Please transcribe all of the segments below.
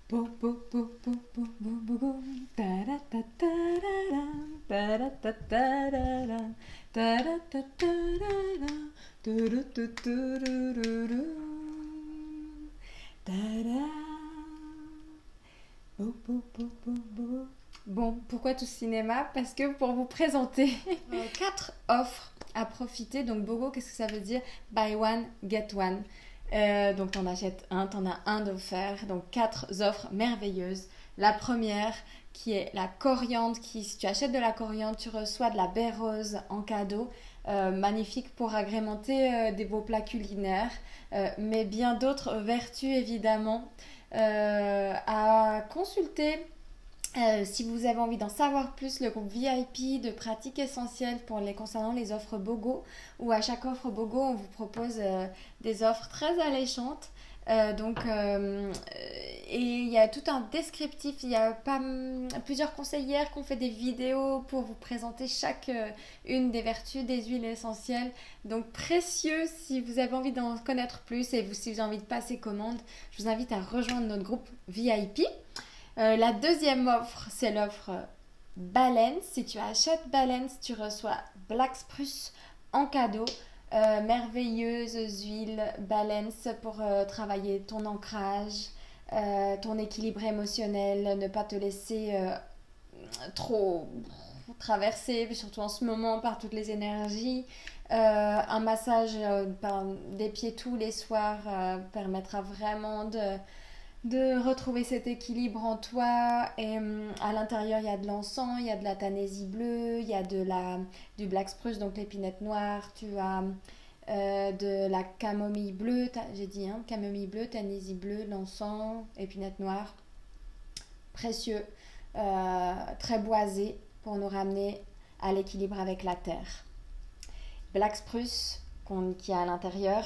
Bo, bo, bo, bo, bo, bo, bo, bo. Ta-ra-ta-ta-ra-ra. Ta-ra-ta-ta-ra-ra. Ta-ra-ta-ta-ra-ra. Tu-ru-tu-tu-ru-ru-ru. Ta-ra. Bo, bo, bo, bo, bo. Bon, pourquoi tout ce cinéma? Parce que pour vous présenter 4 offres à profiter. Donc, BOGO, qu'est-ce que ça veut dire? Buy one, get one. Donc, t'en achètes un, t'en as un d'offert. Donc, 4 offres merveilleuses. La première, qui est la coriandre. Si tu achètes de la coriandre, tu reçois de la baie rose en cadeau. Magnifique pour agrémenter vos plats culinaires. Mais bien d'autres vertus, évidemment, à consulter. Si vous avez envie d'en savoir plus, le groupe VIP de pratiques essentielles concernant les offres BOGO, où à chaque offre BOGO, on vous propose des offres très alléchantes. Et il y a tout un descriptif, il y a plusieurs conseillères qui ont fait des vidéos pour vous présenter chaque une des vertus des huiles essentielles. Donc précieux, si vous avez envie d'en connaître plus et si vous avez envie de passer commande, je vous invite à rejoindre notre groupe VIP. La deuxième offre, c'est l'offre Balance. Si tu achètes Balance, tu reçois Black Spruce en cadeau. Merveilleuses huiles Balance pour travailler ton ancrage, ton équilibre émotionnel, ne pas te laisser trop traverser, surtout en ce moment, par toutes les énergies. Un massage des pieds tous les soirs permettra vraiment de retrouver cet équilibre en toi. Et à l'intérieur, il y a de l'encens, il y a de la tanésie bleue, il y a du black spruce, donc l'épinette noire, tu as de la camomille bleue, j'ai dit camomille bleue, tanésie bleue, l'encens, épinette noire, précieux, très boisé pour nous ramener à l'équilibre avec la terre. Black spruce qui est à l'intérieur,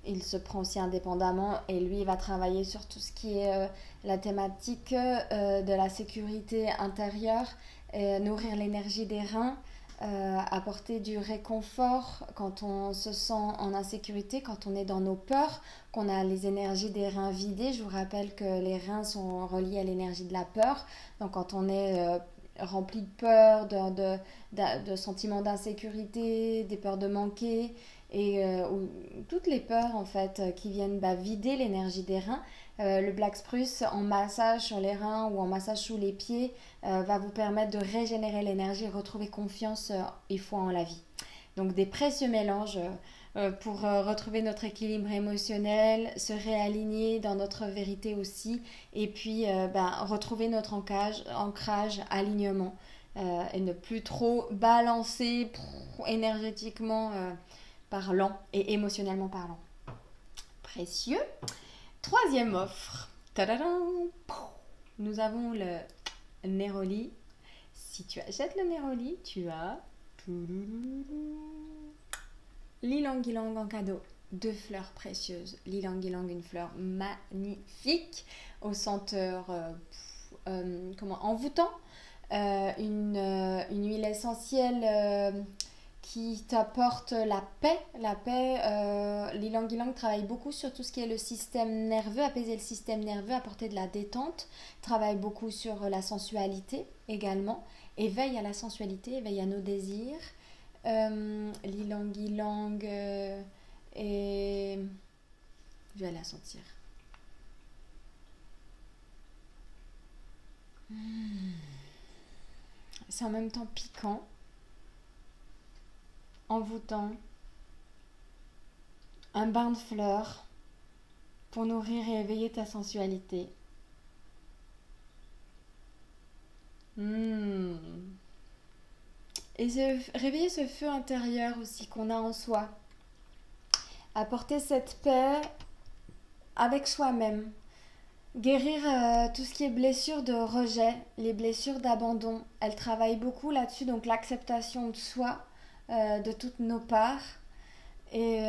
il se prend aussi indépendamment et lui il va travailler sur tout ce qui est la thématique de la sécurité intérieure, nourrir l'énergie des reins, apporter du réconfort quand on se sent en insécurité, quand on est dans nos peurs, qu'on a les énergies des reins vidées. Je vous rappelle que les reins sont reliés à l'énergie de la peur. Donc quand on est rempli de peur, de sentiments d'insécurité, des peurs de manquer, et toutes les peurs en fait qui viennent vider l'énergie des reins. Le black spruce en massage sur les reins ou en massage sous les pieds va vous permettre de régénérer l'énergie et retrouver confiance et foi en la vie. Donc des précieux mélanges pour retrouver notre équilibre émotionnel, se réaligner dans notre vérité aussi, et puis retrouver notre ancrage, alignement, et ne plus trop balancer énergétiquement parlant et émotionnellement parlant. Précieux. Troisième offre. Tadadam. Nous avons le Neroli. Si tu achètes le Neroli, tu as l'ylang-ylang en cadeau. 2 fleurs précieuses. L'ylang-ylang, une fleur magnifique aux senteurs envoûtant. Une huile essentielle qui t'apporte la paix. L'ylang-ylang travaille beaucoup sur tout ce qui est le système nerveux, apaiser le système nerveux, apporter de la détente, travaille beaucoup sur la sensualité également, éveille à la sensualité, éveille à nos désirs. L'ylang-ylang et je vais la sentir. C'est en même temps piquant, envoûtant, un bain de fleurs pour nourrir et éveiller ta sensualité. Et réveiller ce feu intérieur aussi qu'on a en soi. Apporter cette paix avec soi-même. Guérir tout ce qui est blessures de rejet, les blessures d'abandon. Elle travaille beaucoup là-dessus, donc l'acceptation de soi, de toutes nos parts. Et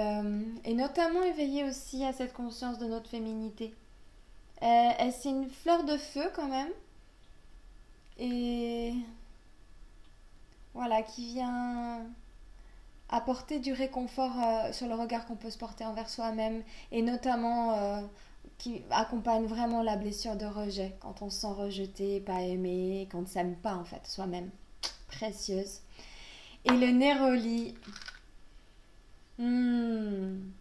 notamment éveiller aussi à cette conscience de notre féminité. C'est une fleur de feu quand même. Et voilà, qui vient apporter du réconfort sur le regard qu'on peut se porter envers soi-même. Et notamment qui accompagne vraiment la blessure de rejet, quand on se sent rejeté, pas aimé, quand on ne s'aime pas en fait soi-même. Précieuse. Et le néroli, une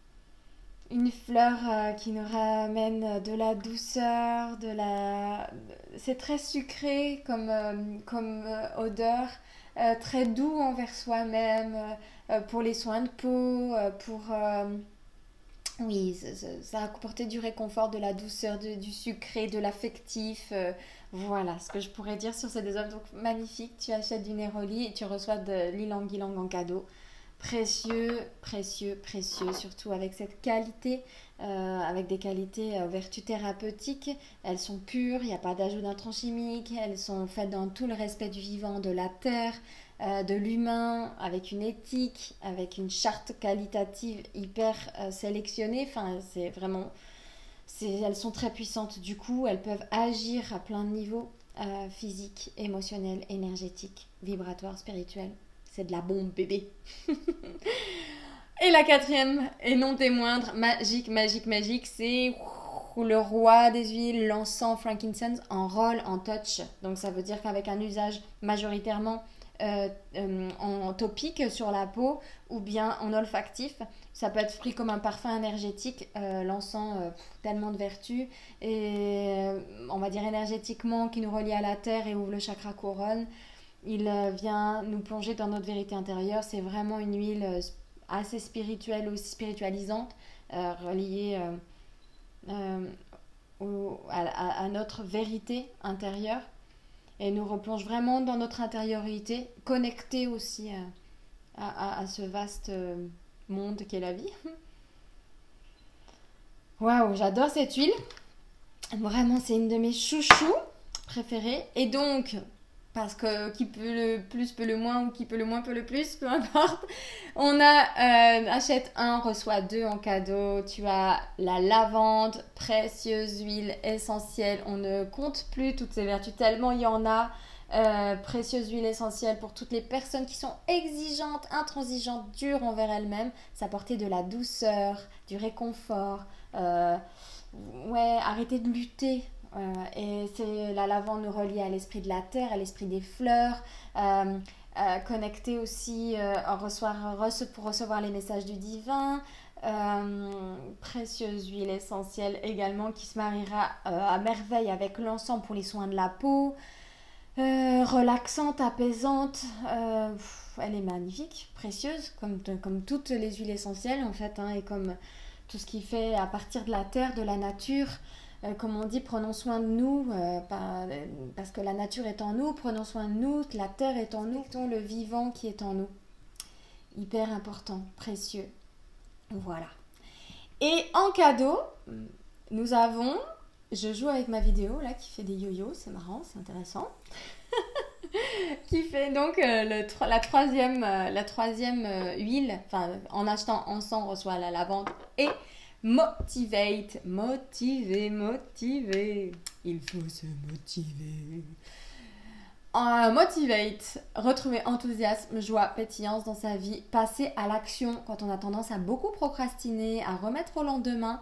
fleur qui nous ramène de la douceur, c'est très sucré comme odeur, très doux envers soi-même, pour les soins de peau, oui, ça a apporté du réconfort, de la douceur, du sucré, de l'affectif. Voilà ce que je pourrais dire sur ces deux œuvres. Donc magnifique, tu achètes du néroli et tu reçois de l'ilang-ilang en cadeau. Précieux, précieux, précieux, surtout avec cette qualité, avec des qualités vertus thérapeutiques. Elles sont pures, il n'y a pas d'ajout d'intrants chimiques, elles sont faites dans tout le respect du vivant, de la terre, de l'humain, avec une éthique, avec une charte qualitative hyper sélectionnée. Enfin, c'est vraiment, elles sont très puissantes. Du coup, elles peuvent agir à plein de niveaux, physique, émotionnel, énergétique, vibratoire, spirituel. C'est de la bombe, bébé. Et la quatrième, et non des moindres, magique, magique, magique, c'est le roi des huiles, l'encens frankincense en roll, en touch. Donc ça veut dire qu'avec un usage majoritairement en topique sur la peau ou bien en olfactif, ça peut être pris comme un parfum énergétique. L'encens, tellement de vertus, et on va dire énergétiquement, qui nous relie à la terre et ouvre le chakra couronne. Il vient nous plonger dans notre vérité intérieure. C'est vraiment une huile assez spirituelle, aussi spiritualisante, reliée à notre vérité intérieure, et nous replonge vraiment dans notre intériorité, connectée aussi à ce vaste monde qu'est la vie. Waouh, j'adore cette huile. Vraiment, c'est une de mes chouchous préférées. Et donc, parce que qui peut le plus peut le moins, ou qui peut le moins peut le plus, peu importe. On a achète un, reçoit deux en cadeau. Tu as la lavande, précieuse huile essentielle. On ne compte plus toutes ces vertus, tellement il y en a. Précieuse huile essentielle pour toutes les personnes qui sont exigeantes, intransigeantes, dures envers elles-mêmes. Ça apporter de la douceur, du réconfort. Arrêter de lutter. Et c'est la lavande nous relie à l'esprit de la terre, à l'esprit des fleurs, connecté aussi pour recevoir les messages du divin. Précieuse huile essentielle également, qui se mariera à merveille avec l'encens pour les soins de la peau. Relaxante, apaisante, elle est magnifique, précieuse, comme toutes les huiles essentielles en fait, hein, et comme tout ce qui fait à partir de la terre, de la nature. Comme on dit, prenons soin de nous, parce que la nature est en nous, prenons soin de nous, la terre est en nous, le vivant qui est en nous. Hyper important, précieux. Voilà. Et en cadeau, nous avons, je joue avec ma vidéo là qui fait des yo-yo, c'est marrant, c'est intéressant. Qui fait donc la troisième huile, enfin en achetant encens, on reçoit la lavande et Motivate, motiver. Il faut se motiver. Motivate, retrouver enthousiasme, joie, pétillance dans sa vie, passer à l'action quand on a tendance à beaucoup procrastiner, à remettre au lendemain.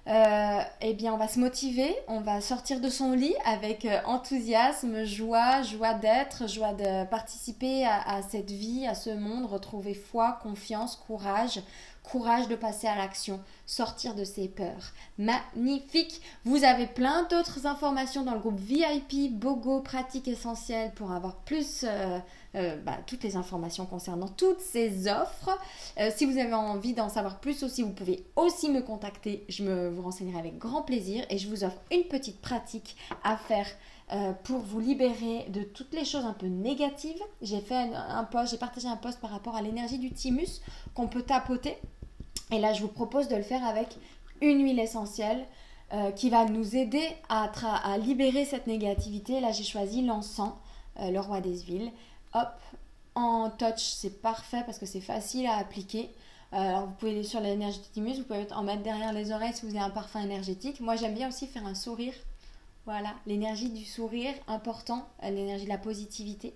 Eh bien on va se motiver, on va sortir de son lit avec enthousiasme, joie d'être, joie de participer à cette vie, à ce monde, retrouver foi, confiance, courage de passer à l'action, sortir de ses peurs. Magnifique! Vous avez plein d'autres informations dans le groupe VIP Bogo Pratique Essentielle pour avoir plus toutes les informations concernant toutes ces offres. Si vous avez envie d'en savoir plus aussi, vous pouvez aussi me contacter. Je vous renseignerai avec grand plaisir, et je vous offre une petite pratique à faire pour vous libérer de toutes les choses un peu négatives. J'ai partagé un post par rapport à l'énergie du thymus qu'on peut tapoter. Et là, je vous propose de le faire avec une huile essentielle qui va nous aider à libérer cette négativité. Là, j'ai choisi l'encens, le roi des huiles. Hop, en touch, c'est parfait parce que c'est facile à appliquer. Alors, vous pouvez sur l'énergie du thymus, vous pouvez en mettre derrière les oreilles si vous avez un parfum énergétique. Moi, j'aime bien aussi faire un sourire. Voilà, l'énergie du sourire, important, l'énergie de la positivité.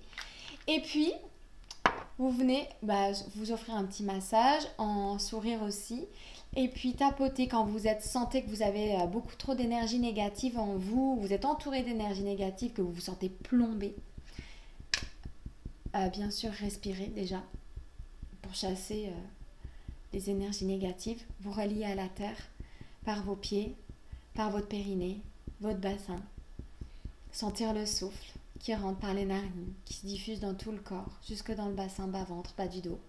Et puis, vous venez vous offrir un petit massage en sourire aussi. Et puis tapotez quand vous sentez que vous avez beaucoup trop d'énergie négative en vous, vous êtes entouré d'énergie négative, que vous vous sentez plombé. Bien sûr, respirez déjà pour chasser les énergies négatives. Vous reliez à la terre par vos pieds, par votre périnée, votre bassin. Sentir le souffle qui rentre par les narines, qui se diffuse dans tout le corps, jusque dans le bassin bas-ventre, bas du dos.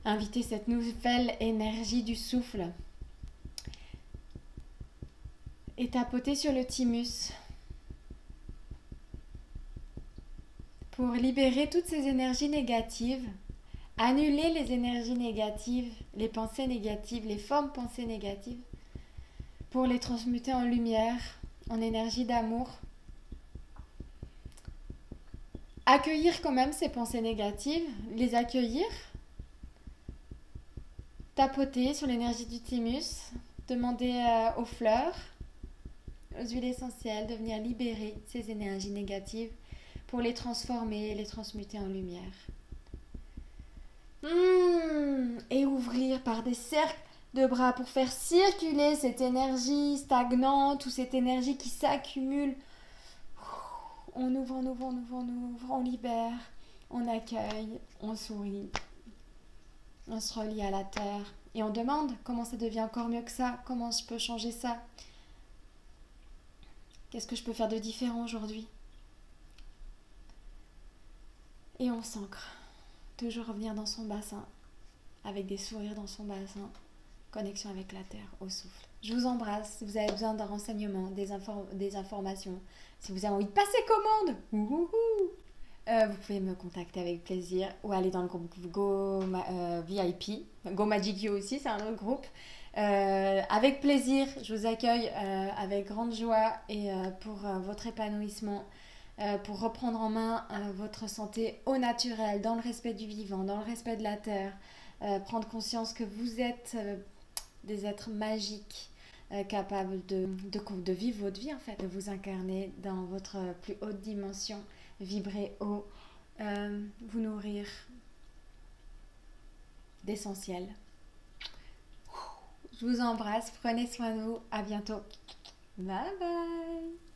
Invitez cette nouvelle énergie du souffle et tapotez sur le thymus pour libérer toutes ces énergies négatives, annuler les énergies négatives, les pensées négatives, les formes pensées négatives, pour les transmuter en lumière, en énergie d'amour. Accueillir quand même ces pensées négatives, les accueillir, tapoter sur l'énergie du thymus, demander aux fleurs, aux huiles essentielles de venir libérer ces énergies négatives pour les transformer et les transmuter en lumière. Et ouvrir par des cercles de bras pour faire circuler cette énergie stagnante ou cette énergie qui s'accumule. On ouvre, on ouvre, on ouvre, on ouvre, on libère, on accueille, on sourit, on se relie à la terre et on demande comment ça devient encore mieux que ça, comment je peux changer ça, qu'est-ce que je peux faire de différent aujourd'hui. Et on s'ancre, toujours revenir dans son bassin, avec des sourires dans son bassin, connexion avec la terre, au souffle. Je vous embrasse. Si vous avez besoin d'un renseignement, des informations, si vous avez envie de passer commande, vous pouvez me contacter avec plaisir ou aller dans le groupe VIP. Go Magic You aussi, c'est un autre groupe. Avec plaisir, je vous accueille avec grande joie et pour votre épanouissement, pour reprendre en main votre santé au naturel, dans le respect du vivant, dans le respect de la terre, prendre conscience que vous êtes des êtres magiques, capables de vivre votre vie en fait, de vous incarner dans votre plus haute dimension, vibrer haut, vous nourrir d'essentiel. Je vous embrasse, prenez soin de vous, à bientôt. Bye bye.